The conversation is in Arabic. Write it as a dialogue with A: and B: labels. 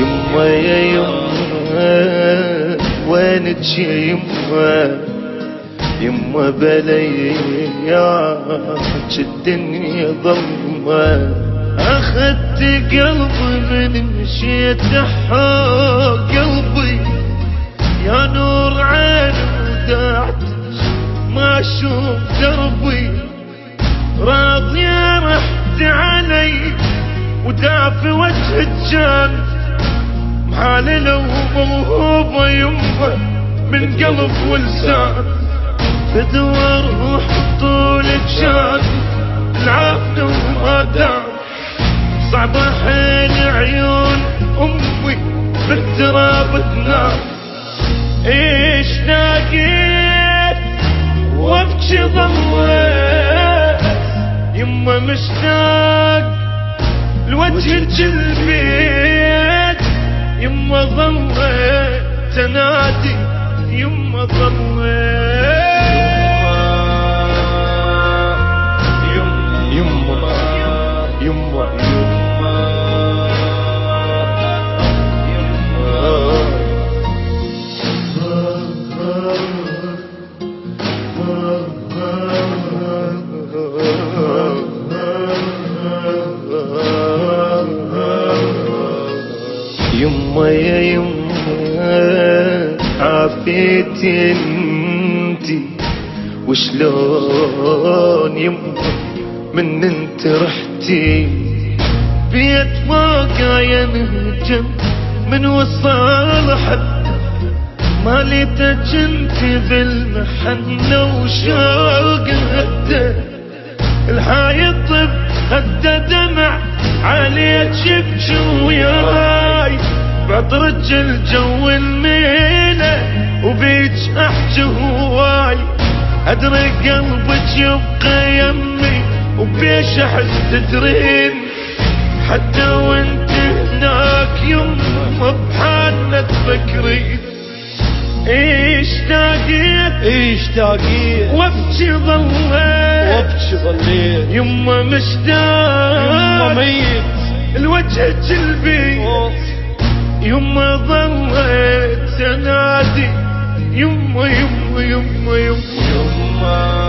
A: يما يا يما وينك يا يما، يما بلياك الدنيا ظلمة، اخذت قلبي من مشيت حق قلبي، يا نور عيني ودعت ما اشوف دربي، راضية رحت علي ودافي وجهك كان محالي لو موهوبة يمه من قلب ولسان، بدور روح طولك شان العافية وما دام، صعبة حيل عيون امي بالتراب تنام، ايش لاقيت وابكي ضليت، يما مشتاق لوجهك البيت، يما ظليت تنادي يما ظليت، يما يما يما يا يما عافيتي انتي وشلون يما من انت رحتي، بيت واقع نهجم من وصال حتى ما ليتك انتي بالمحنة وشوق هده، الحايط خده دمع عليك يبكي وياي، بعطرك الجو الميله وبيك احجي هواي، ادري قلبك يبقى يمي وبيش احس تدرين، حتى وانت هناك يما بحالنا تفكرين، ايش تاقيت وابكي ظليت يما مشتاق يما ميت الوجه البيت، يما ظليت تنادي يما يما يما يما, يما